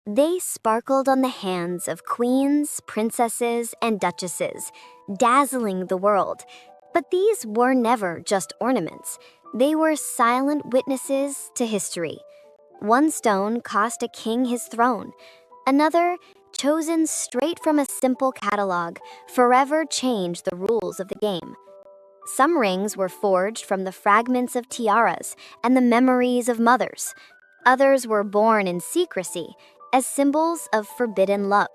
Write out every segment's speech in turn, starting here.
They sparkled on the hands of queens, princesses, and duchesses, dazzling the world. But these were never just ornaments. They were silent witnesses to history. One stone cost a king his throne. Another, chosen straight from a simple catalog, forever changed the rules of the game. Some rings were forged from the fragments of tiaras and the memories of mothers. Others were born in secrecy as symbols of forbidden love.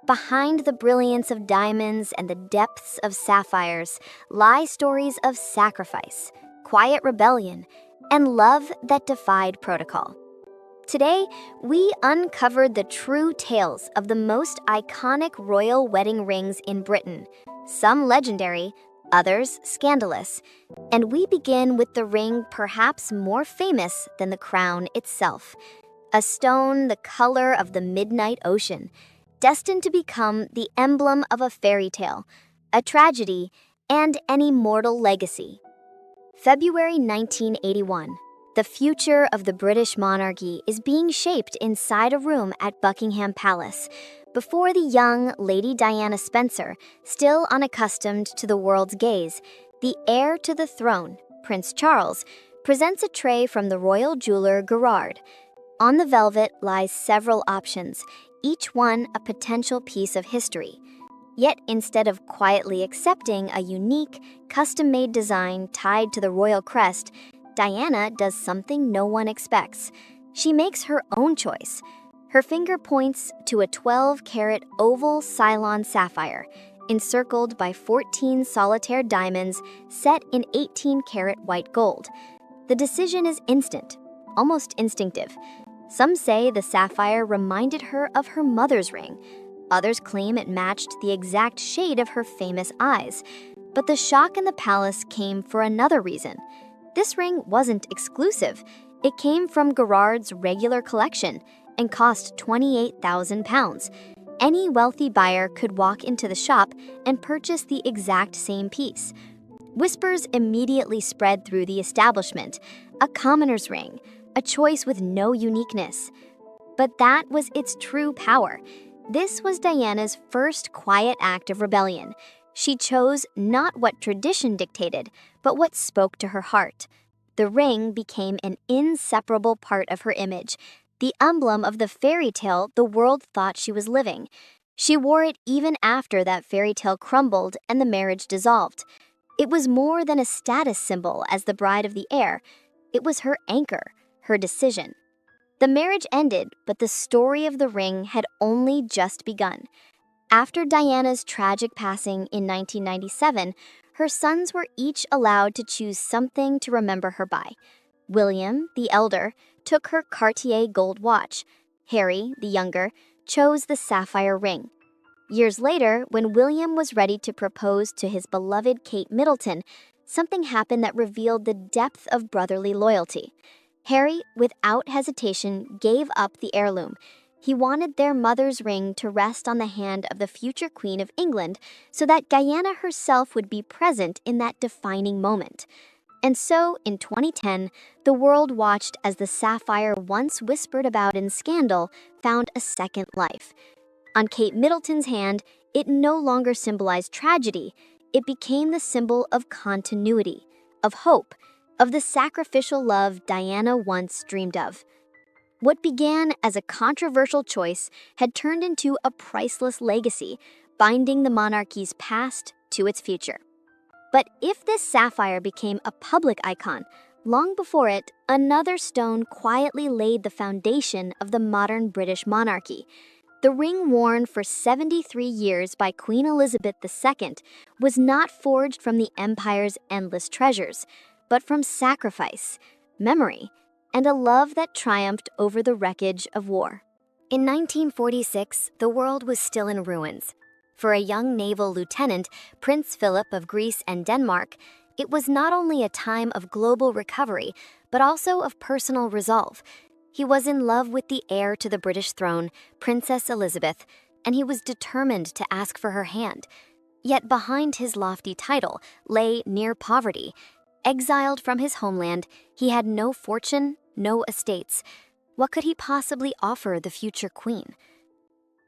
Behind the brilliance of diamonds and the depths of sapphires lie stories of sacrifice, quiet rebellion, and love that defied protocol. Today, we uncovered the true tales of the most iconic royal wedding rings in Britain, some legendary, others scandalous. And we begin with the ring perhaps more famous than the crown itself, a stone the color of the midnight ocean, destined to become the emblem of a fairy tale, a tragedy, and an immortal legacy. February 1981. The future of the British monarchy is being shaped inside a room at Buckingham Palace, before the young Lady Diana Spencer, still unaccustomed to the world's gaze. The heir to the throne, Prince Charles, presents a tray from the royal jeweler Gerard. On the velvet lies several options, each one a potential piece of history. Yet instead of quietly accepting a unique, custom-made design tied to the royal crest, Diana does something no one expects. She makes her own choice. Her finger points to a 12-carat oval Ceylon sapphire, encircled by 14 solitaire diamonds set in 18-carat white gold. The decision is instant, almost instinctive. Some say the sapphire reminded her of her mother's ring. Others claim it matched the exact shade of her famous eyes. But the shock in the palace came for another reason. This ring wasn't exclusive. It came from Gerard's regular collection and cost £28,000. Any wealthy buyer could walk into the shop and purchase the exact same piece. Whispers immediately spread through the establishment. A commoner's ring, a choice with no uniqueness. But that was its true power. This was Diana's first quiet act of rebellion. She chose not what tradition dictated, but what spoke to her heart. The ring became an inseparable part of her image, the emblem of the fairy tale the world thought she was living. She wore it even after that fairy tale crumbled and the marriage dissolved. It was more than a status symbol as the bride of the heir. It was her anchor, her decision. The marriage ended, but the story of the ring had only just begun. After Diana's tragic passing in 1997, her sons were each allowed to choose something to remember her by. William, the elder, took her Cartier gold watch. Harry, the younger, chose the sapphire ring. Years later, when William was ready to propose to his beloved Kate Middleton, something happened that revealed the depth of brotherly loyalty. Harry, without hesitation, gave up the heirloom. He wanted their mother's ring to rest on the hand of the future Queen of England so that Diana herself would be present in that defining moment. And so, in 2010, the world watched as the sapphire once whispered about in scandal found a second life. On Kate Middleton's hand, it no longer symbolized tragedy. It became the symbol of continuity, of hope, of the sacrificial love Diana once dreamed of. What began as a controversial choice had turned into a priceless legacy, binding the monarchy's past to its future. But if this sapphire became a public icon, long before it, another stone quietly laid the foundation of the modern British monarchy. The ring worn for 73 years by Queen Elizabeth II was not forged from the empire's endless treasures, but from sacrifice, memory, and a love that triumphed over the wreckage of war. In 1946, the world was still in ruins. For a young naval lieutenant, Prince Philip of Greece and Denmark, it was not only a time of global recovery, but also of personal resolve. He was in love with the heir to the British throne, Princess Elizabeth, and he was determined to ask for her hand. Yet behind his lofty title lay near poverty. Exiled from his homeland, he had no fortune, no estates. What could he possibly offer the future queen?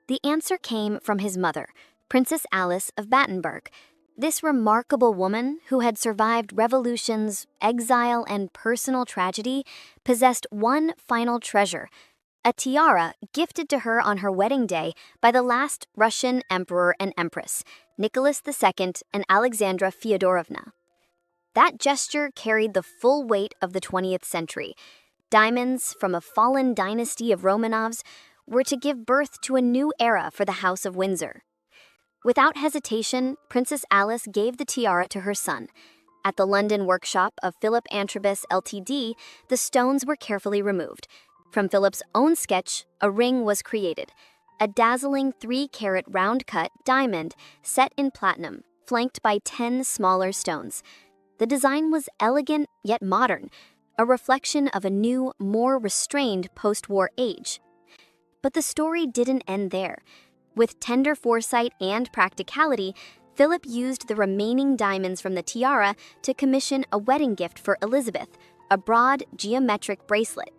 The answer came from his mother, Princess Alice of Battenberg. This remarkable woman, who had survived revolutions, exile, and personal tragedy, possessed one final treasure: a tiara gifted to her on her wedding day by the last Russian emperor and empress, Nicholas II and Alexandra Feodorovna. That gesture carried the full weight of the 20th century. Diamonds from a fallen dynasty of Romanovs were to give birth to a new era for the House of Windsor. Without hesitation, Princess Alice gave the tiara to her son. At the London workshop of Philip Antrobus Ltd., the stones were carefully removed. From Philip's own sketch, a ring was created, a dazzling 3-carat round-cut diamond set in platinum, flanked by 10 smaller stones. The design was elegant yet modern, a reflection of a new, more restrained post-war age. But the story didn't end there. With tender foresight and practicality, Philip used the remaining diamonds from the tiara to commission a wedding gift for Elizabeth, a broad, geometric bracelet.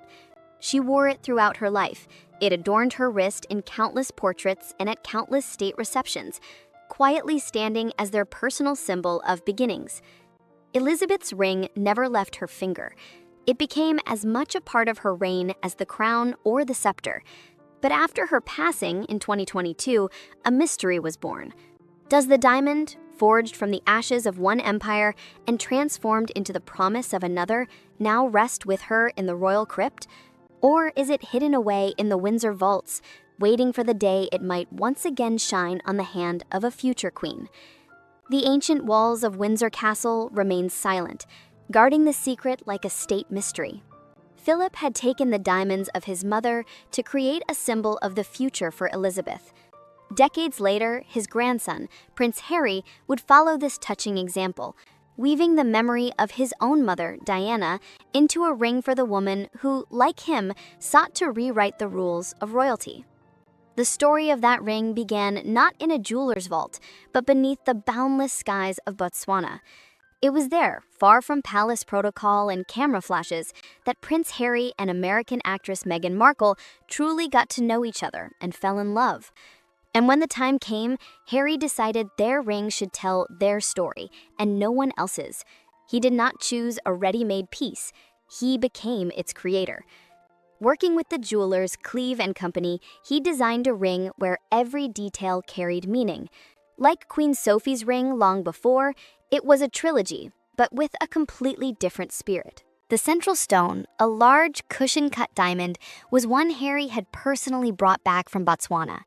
She wore it throughout her life. It adorned her wrist in countless portraits and at countless state receptions, quietly standing as their personal symbol of beginnings. Elizabeth's ring never left her finger. It became as much a part of her reign as the crown or the scepter. But after her passing in 2022, a mystery was born. Does the diamond, forged from the ashes of one empire and transformed into the promise of another, now rest with her in the royal crypt? Or is it hidden away in the Windsor vaults, waiting for the day it might once again shine on the hand of a future queen? The ancient walls of Windsor Castle remain silent, guarding the secret like a state mystery. Philip had taken the diamonds of his mother to create a symbol of the future for Elizabeth. Decades later, his grandson, Prince Harry, would follow this touching example, weaving the memory of his own mother, Diana, into a ring for the woman who, like him, sought to rewrite the rules of royalty. The story of that ring began not in a jeweler's vault, but beneath the boundless skies of Botswana. It was there, far from palace protocol and camera flashes, that Prince Harry and American actress Meghan Markle truly got to know each other and fell in love. And when the time came, Harry decided their ring should tell their story and no one else's. He did not choose a ready-made piece. He became its creator. Working with the jewelers Cleve and Company, he designed a ring where every detail carried meaning. Like Queen Sophie's ring long before, it was a trilogy, but with a completely different spirit. The central stone, a large cushion-cut diamond, was one Harry had personally brought back from Botswana.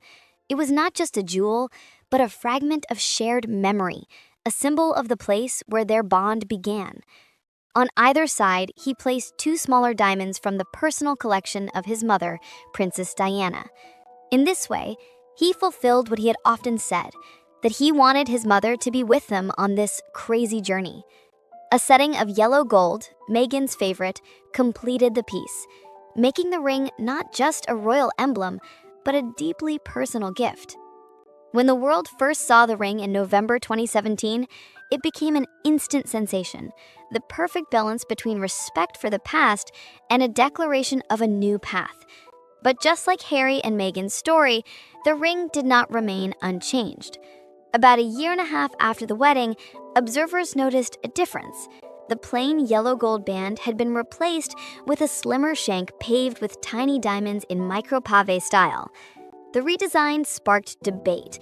It was not just a jewel, but a fragment of shared memory, a symbol of the place where their bond began. On either side, he placed 2 smaller diamonds from the personal collection of his mother, Princess Diana. In this way, he fulfilled what he had often said, that he wanted his mother to be with them on this crazy journey. A setting of yellow gold, Meghan's favorite, completed the piece, making the ring not just a royal emblem, but a deeply personal gift. When the world first saw the ring in November 2017, it became an instant sensation, the perfect balance between respect for the past and a declaration of a new path. But just like Harry and Meghan's story, the ring did not remain unchanged. About a year and a half after the wedding, observers noticed a difference. The plain yellow gold band had been replaced with a slimmer shank paved with tiny diamonds in micro-pave style. The redesign sparked debate.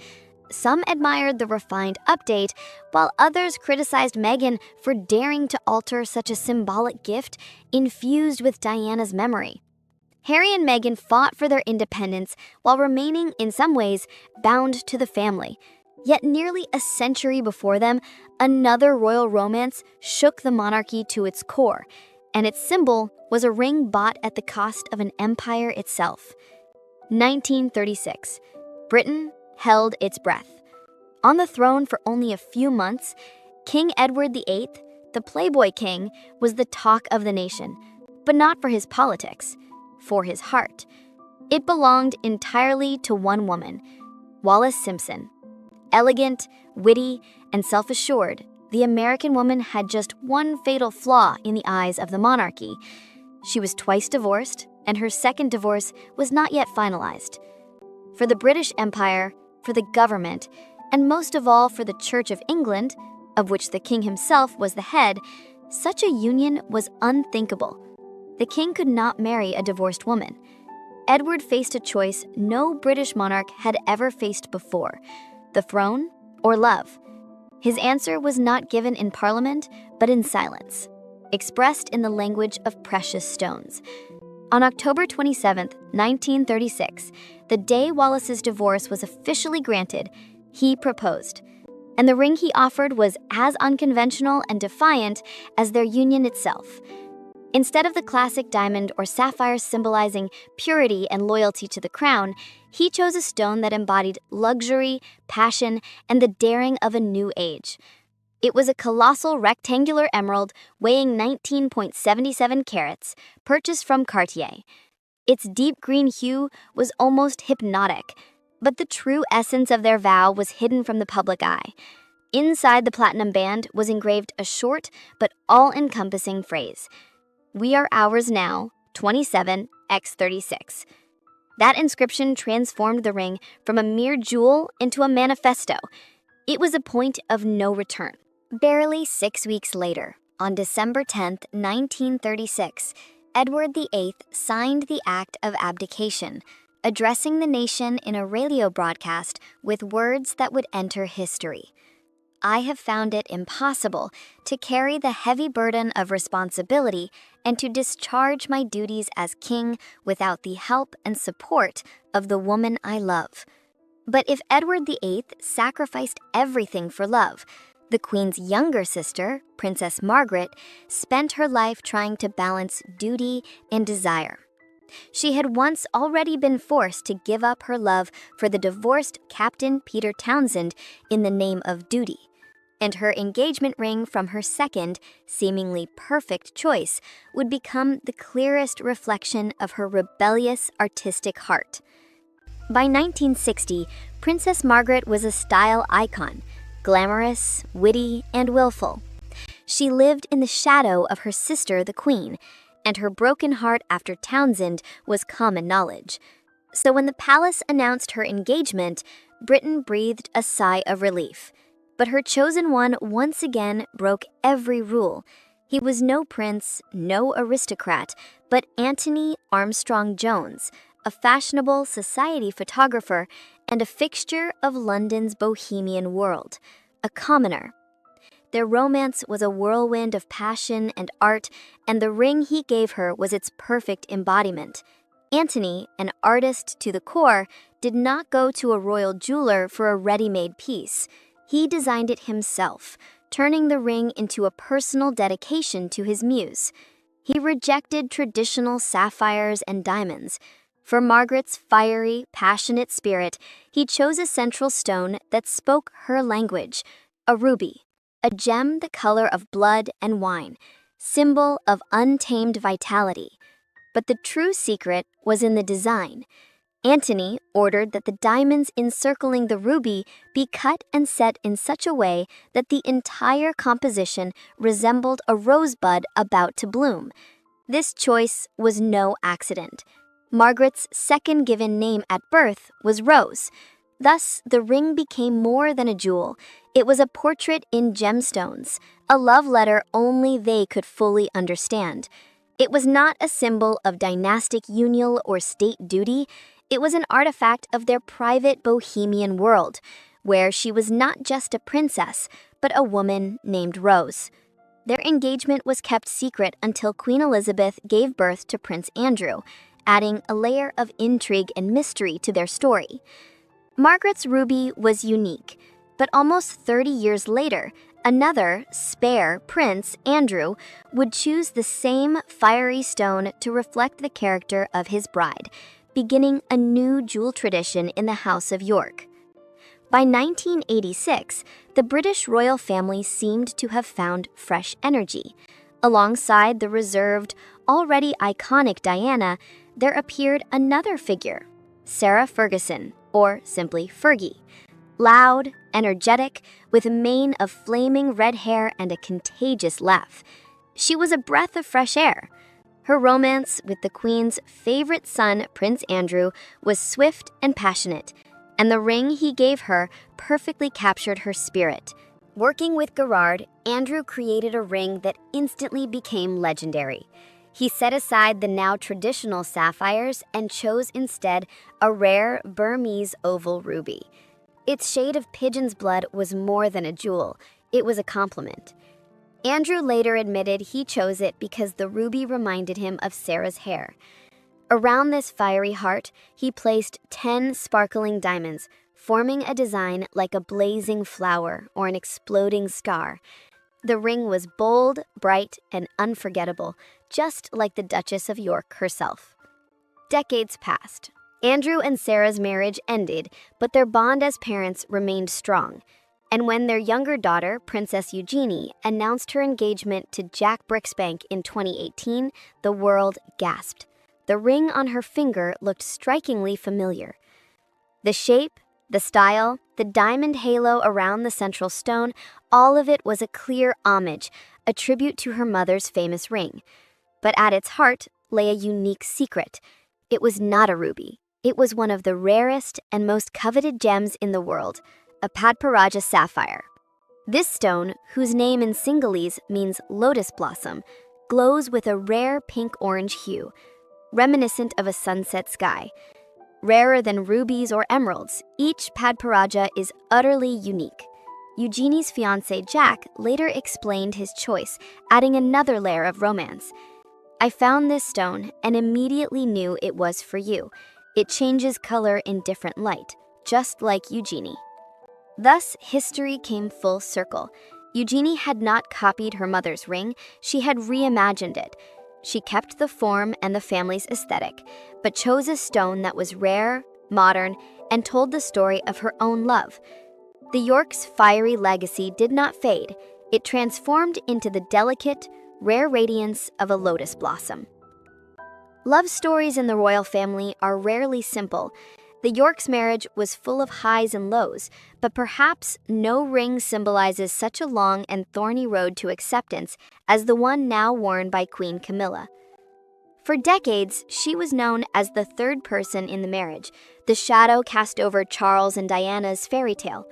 Some admired the refined update, while others criticized Meghan for daring to alter such a symbolic gift infused with Diana's memory. Harry and Meghan fought for their independence while remaining, in some ways, bound to the family. Yet nearly a century before them, another royal romance shook the monarchy to its core, and its symbol was a ring bought at the cost of an empire itself. 1936. Britain held its breath. On the throne for only a few months, King Edward VIII, the Playboy King, was the talk of the nation, but not for his politics, for his heart. It belonged entirely to one woman, Wallis Simpson. Elegant, witty, and self-assured, the American woman had just one fatal flaw in the eyes of the monarchy. She was twice divorced and her second divorce was not yet finalized. For the British Empire, for the government, and most of all for the Church of England, of which the king himself was the head, such a union was unthinkable. The king could not marry a divorced woman. Edward faced a choice no British monarch had ever faced before: the throne or love. His answer was not given in Parliament, but in silence, expressed in the language of precious stones. On October 27, 1936, the day Wallace's divorce was officially granted, he proposed. And the ring he offered was as unconventional and defiant as their union itself. Instead of the classic diamond or sapphire symbolizing purity and loyalty to the crown, he chose a stone that embodied luxury, passion, and the daring of a new age. It was a colossal rectangular emerald weighing 19.77 carats, purchased from Cartier. Its deep green hue was almost hypnotic, but the true essence of their vow was hidden from the public eye. Inside the platinum band was engraved a short but all-encompassing phrase: "We are ours now, 27x36. That inscription transformed the ring from a mere jewel into a manifesto. It was a point of no return. Barely 6 weeks later, on December 10, 1936, Edward VIII signed the Act of Abdication, addressing the nation in a radio broadcast with words that would enter history. "I have found it impossible to carry the heavy burden of responsibility and to discharge my duties as king without the help and support of the woman I love." But if Edward VIII sacrificed everything for love, the Queen's younger sister, Princess Margaret, spent her life trying to balance duty and desire. She had once already been forced to give up her love for the divorced Captain Peter Townsend in the name of duty, and her engagement ring from her second, seemingly perfect choice would become the clearest reflection of her rebellious artistic heart. By 1960, Princess Margaret was a style icon, glamorous, witty, and willful. She lived in the shadow of her sister, the Queen, and her broken heart after Townsend was common knowledge. So when the palace announced her engagement, Britain breathed a sigh of relief. But her chosen one once again broke every rule. He was no prince, no aristocrat, but Anthony Armstrong Jones, a fashionable society photographer and a fixture of London's bohemian world, a commoner. Their romance was a whirlwind of passion and art, and the ring he gave her was its perfect embodiment. Anthony, an artist to the core, did not go to a royal jeweler for a ready-made piece. He designed it himself, turning the ring into a personal dedication to his muse. He rejected traditional sapphires and diamonds. For Margaret's fiery, passionate spirit, he chose a central stone that spoke her language, a ruby, a gem the color of blood and wine, symbol of untamed vitality. But the true secret was in the design. Anthony ordered that the diamonds encircling the ruby be cut and set in such a way that the entire composition resembled a rosebud about to bloom. This choice was no accident. Margaret's second given name at birth was Rose. Thus, the ring became more than a jewel. It was a portrait in gemstones, a love letter only they could fully understand. It was not a symbol of dynastic union or state duty. It was an artifact of their private bohemian world, where she was not just a princess, but a woman named Rose. Their engagement was kept secret until Queen Elizabeth gave birth to Prince Andrew, adding a layer of intrigue and mystery to their story. Margaret's ruby was unique, but almost 30 years later, another, spare Prince Andrew would choose the same fiery stone to reflect the character of his bride, beginning a new jewel tradition in the House of York. By 1986, the British royal family seemed to have found fresh energy. Alongside the reserved, already iconic Diana, there appeared another figure, Sarah Ferguson, or simply Fergie. Loud, energetic, with a mane of flaming red hair and a contagious laugh. She was a breath of fresh air. Her romance with the Queen's favorite son, Prince Andrew, was swift and passionate, and the ring he gave her perfectly captured her spirit. Working with Gerard, Andrew created a ring that instantly became legendary. He set aside the now traditional sapphires and chose instead a rare Burmese oval ruby. Its shade of pigeon's blood was more than a jewel, it was a compliment. Andrew later admitted he chose it because the ruby reminded him of Sarah's hair. Around this fiery heart, he placed 10 sparkling diamonds, forming a design like a blazing flower or an exploding star. The ring was bold, bright, and unforgettable, just like the Duchess of York herself. Decades passed. Andrew and Sarah's marriage ended, but their bond as parents remained strong. And when their younger daughter, Princess Eugenie, announced her engagement to Jack Brixbank in 2018, the world gasped. The ring on her finger looked strikingly familiar. The shape, the style, the diamond halo around the central stone, all of it was a clear homage, a tribute to her mother's famous ring. But at its heart lay a unique secret. It was not a ruby. It was one of the rarest and most coveted gems in the world, a Padparaja sapphire. This stone, whose name in Sinhalese means lotus blossom, glows with a rare pink-orange hue, reminiscent of a sunset sky. Rarer than rubies or emeralds, each Padparaja is utterly unique. Eugenie's fiancé Jack later explained his choice, adding another layer of romance. "I found this stone and immediately knew it was for you. It changes color in different light, just like Eugenie." Thus, history came full circle. Eugenie had not copied her mother's ring, she had reimagined it. She kept the form and the family's aesthetic, but chose a stone that was rare, modern, and told the story of her own love. The York's fiery legacy did not fade. It transformed into the delicate, rare radiance of a lotus blossom. Love stories in the royal family are rarely simple. The York's marriage was full of highs and lows, but perhaps no ring symbolizes such a long and thorny road to acceptance as the one now worn by Queen Camilla. For decades, she was known as the third person in the marriage, the shadow cast over Charles and Diana's fairy tale.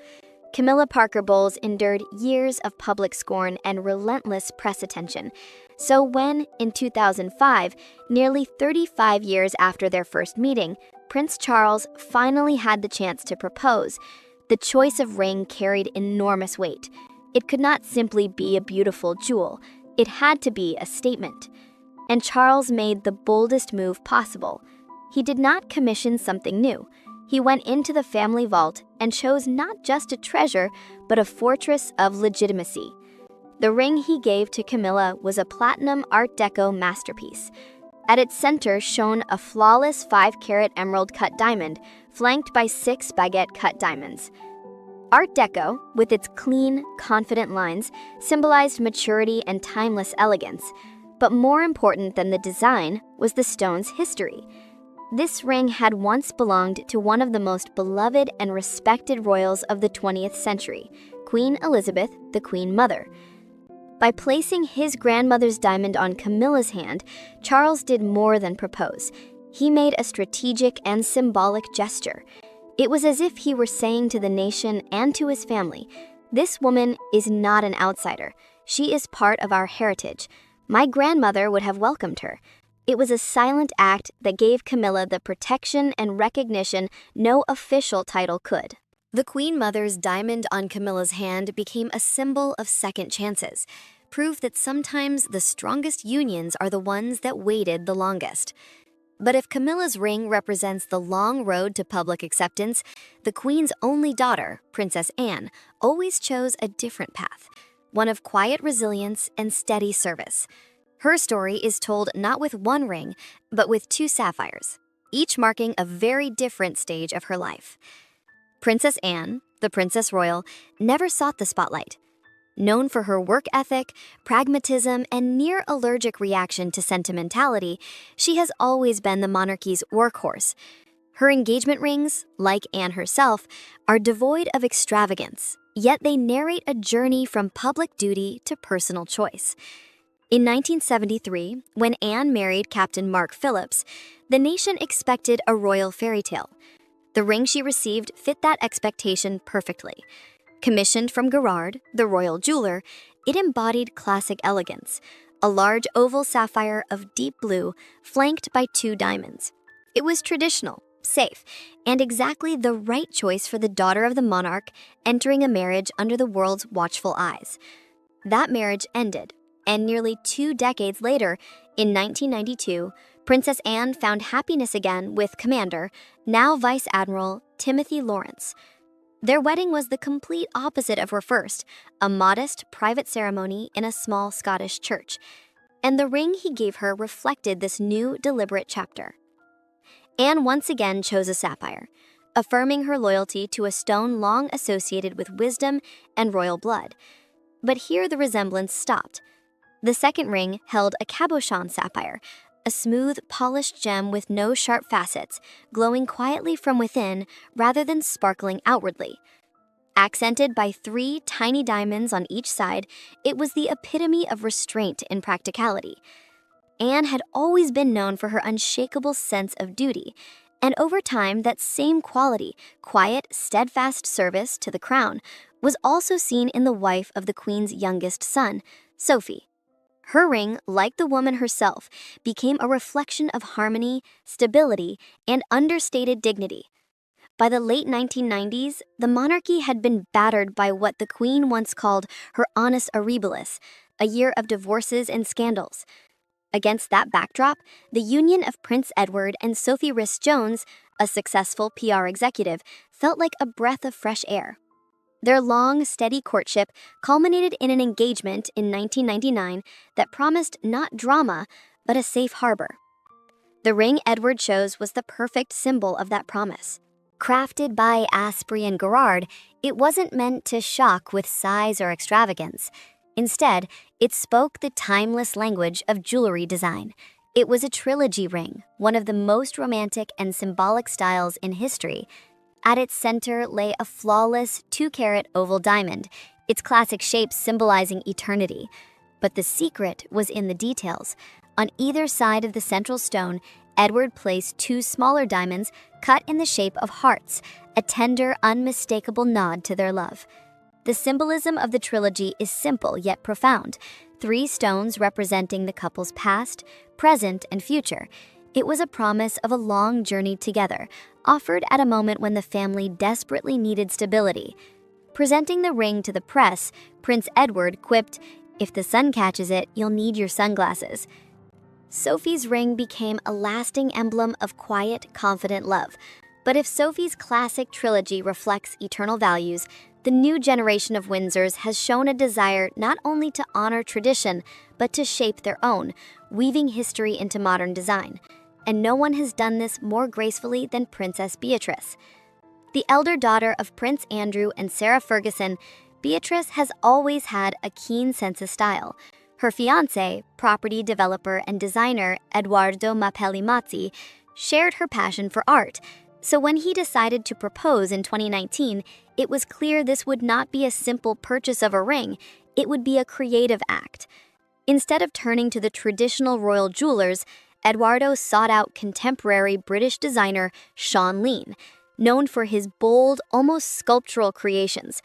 Camilla Parker Bowles endured years of public scorn and relentless press attention. So when, in 2005, nearly 35 years after their first meeting, Prince Charles finally had the chance to propose, the choice of ring carried enormous weight. It could not simply be a beautiful jewel, it had to be a statement. And Charles made the boldest move possible. He did not commission something new. He went into the family vault and chose not just a treasure, but a fortress of legitimacy. The ring he gave to Camilla was a platinum Art Deco masterpiece. At its center shone a flawless 5-carat emerald-cut diamond, flanked by 6 baguette-cut diamonds. Art Deco, with its clean, confident lines, symbolized maturity and timeless elegance. But more important than the design was the stone's history. This ring had once belonged to one of the most beloved and respected royals of the 20th century, Queen Elizabeth, the Queen Mother. By placing his grandmother's diamond on Camilla's hand, Charles did more than propose. He made a strategic and symbolic gesture. It was as if he were saying to the nation and to his family, "This woman is not an outsider. She is part of our heritage. My grandmother would have welcomed her." It was a silent act that gave Camilla the protection and recognition no official title could. The Queen Mother's diamond on Camilla's hand became a symbol of second chances, proof that sometimes the strongest unions are the ones that waited the longest. But if Camilla's ring represents the long road to public acceptance, the Queen's only daughter, Princess Anne, always chose a different path, one of quiet resilience and steady service. Her story is told not with one ring, but with 2 sapphires, each marking a very different stage of her life. Princess Anne, the Princess Royal, never sought the spotlight. Known for her work ethic, pragmatism, and near allergic reaction to sentimentality, she has always been the monarchy's workhorse. Her engagement rings, like Anne herself, are devoid of extravagance, yet they narrate a journey from public duty to personal choice. In 1973, when Anne married Captain Mark Phillips, the nation expected a royal fairy tale. The ring she received fit that expectation perfectly. Commissioned from Gerard, the royal jeweler, it embodied classic elegance, a large oval sapphire of deep blue flanked by 2 diamonds. It was traditional, safe, and exactly the right choice for the daughter of the monarch entering a marriage under the world's watchful eyes. That marriage ended, and nearly 2 decades later, in 1992, Princess Anne found happiness again with Commander, now Vice Admiral, Timothy Lawrence. Their wedding was the complete opposite of her first, a modest private ceremony in a small Scottish church, and the ring he gave her reflected this new, deliberate chapter. Anne once again chose a sapphire, affirming her loyalty to a stone long associated with wisdom and royal blood. But here the resemblance stopped. The second ring held a cabochon sapphire, a smooth, polished gem with no sharp facets, glowing quietly from within rather than sparkling outwardly. Accented by 3 tiny diamonds on each side, it was the epitome of restraint and practicality. Anne had always been known for her unshakable sense of duty, and over time that same quality, quiet, steadfast service to the crown, was also seen in the wife of the Queen's youngest son, Sophie. Her ring, like the woman herself, became a reflection of harmony, stability, and understated dignity. By the late 1990s, the monarchy had been battered by what the Queen once called her annus horribilis, a year of divorces and scandals. Against that backdrop, the union of Prince Edward and Sophie Rhys-Jones, a successful PR executive, felt like a breath of fresh air. Their long, steady courtship culminated in an engagement in 1999 that promised not drama, but a safe harbor. The ring Edward chose was the perfect symbol of that promise. Crafted by Asprey and Gerard, it wasn't meant to shock with size or extravagance. Instead, it spoke the timeless language of jewelry design. It was a trilogy ring, one of the most romantic and symbolic styles in history. At its center lay a flawless 2-carat oval diamond, its classic shape symbolizing eternity. But the secret was in the details. On either side of the central stone, Edward placed 2 smaller diamonds cut in the shape of hearts, a tender, unmistakable nod to their love. The symbolism of the trilogy is simple yet profound. 3 stones representing the couple's past, present, and future. It was a promise of a long journey together, offered at a moment when the family desperately needed stability. Presenting the ring to the press, Prince Edward quipped, "If the sun catches it, you'll need your sunglasses." Sophie's ring became a lasting emblem of quiet, confident love. But if Sophie's classic trilogy reflects eternal values, the new generation of Windsors has shown a desire not only to honor tradition, but to shape their own, weaving history into modern design. And no one has done this more gracefully than Princess Beatrice. The elder daughter of Prince Andrew and Sarah Ferguson, Beatrice has always had a keen sense of style. Her fiancé, property developer and designer Edoardo Mapelli Mazzi, shared her passion for art. So when he decided to propose in 2019, it was clear this would not be a simple purchase of a ring, it would be a creative act. Instead of turning to the traditional royal jewelers, Edoardo sought out contemporary British designer Sean Lean, known for his bold, almost sculptural creations.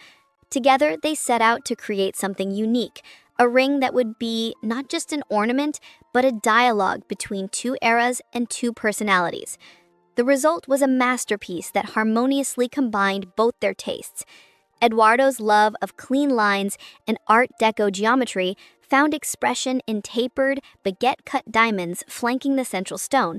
Together, they set out to create something unique, a ring that would be not just an ornament, but a dialogue between 2 eras and 2 personalities. The result was a masterpiece that harmoniously combined both their tastes. Edoardo's love of clean lines and Art Deco geometry found expression in tapered, baguette-cut diamonds flanking the central stone.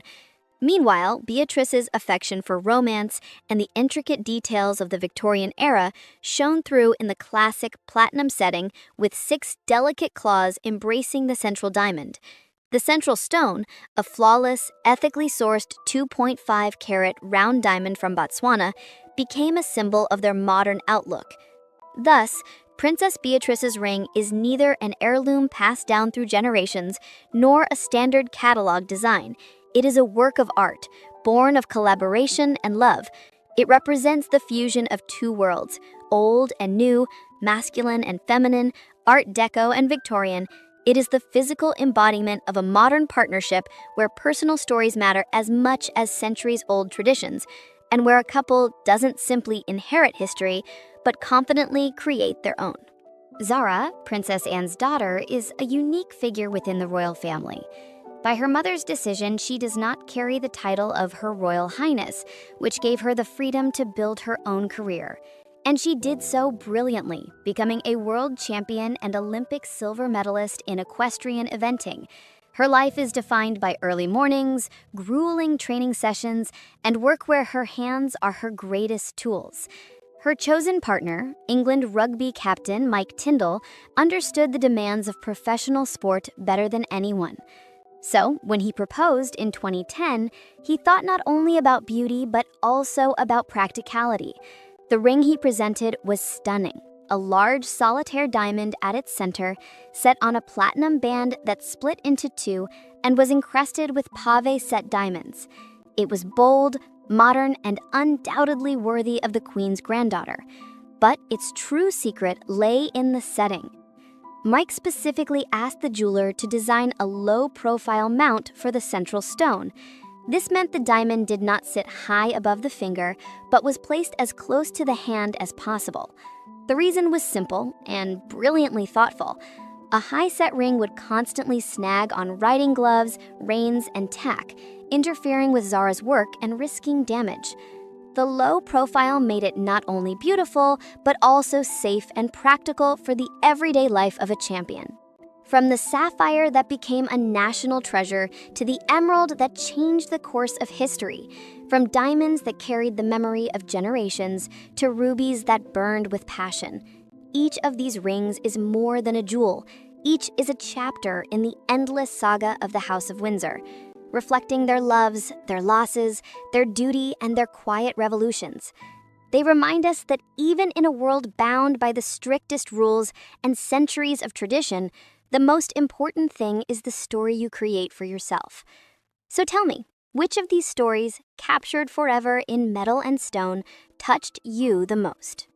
Meanwhile, Beatrice's affection for romance and the intricate details of the Victorian era shone through in the classic platinum setting with 6 delicate claws embracing the central diamond. The central stone, a flawless, ethically sourced 2.5-carat round diamond from Botswana, became a symbol of their modern outlook. Thus, Princess Beatrice's ring is neither an heirloom passed down through generations nor a standard catalog design. It is a work of art, born of collaboration and love. It represents the fusion of 2 worlds, old and new, masculine and feminine, Art Deco and Victorian. It is the physical embodiment of a modern partnership where personal stories matter as much as centuries-old traditions, and where a couple doesn't simply inherit history, but confidently create their own. Zara, Princess Anne's daughter, is a unique figure within the royal family. By her mother's decision, she does not carry the title of Her Royal Highness, which gave her the freedom to build her own career. And she did so brilliantly, becoming a world champion and Olympic silver medalist in equestrian eventing. Her life is defined by early mornings, grueling training sessions, and work where her hands are her greatest tools. Her chosen partner, England rugby captain Mike Tindall, understood the demands of professional sport better than anyone. So, when he proposed in 2010, he thought not only about beauty but also about practicality. The ring he presented was stunning, a large solitaire diamond at its center, set on a platinum band that split into two and was encrusted with pave-set diamonds. It was bold, modern, and undoubtedly worthy of the Queen's granddaughter. But its true secret lay in the setting. Mike specifically asked the jeweler to design a low-profile mount for the central stone. This meant the diamond did not sit high above the finger, but was placed as close to the hand as possible. The reason was simple and brilliantly thoughtful. A high-set ring would constantly snag on riding gloves, reins, and tack, interfering with Zara's work and risking damage. The low profile made it not only beautiful, but also safe and practical for the everyday life of a champion. From the sapphire that became a national treasure to the emerald that changed the course of history, from diamonds that carried the memory of generations to rubies that burned with passion. Each of these rings is more than a jewel. Each is a chapter in the endless saga of the House of Windsor, reflecting their loves, their losses, their duty, and their quiet revolutions. They remind us that even in a world bound by the strictest rules and centuries of tradition, the most important thing is the story you create for yourself. So tell me, which of these stories, captured forever in metal and stone, touched you the most?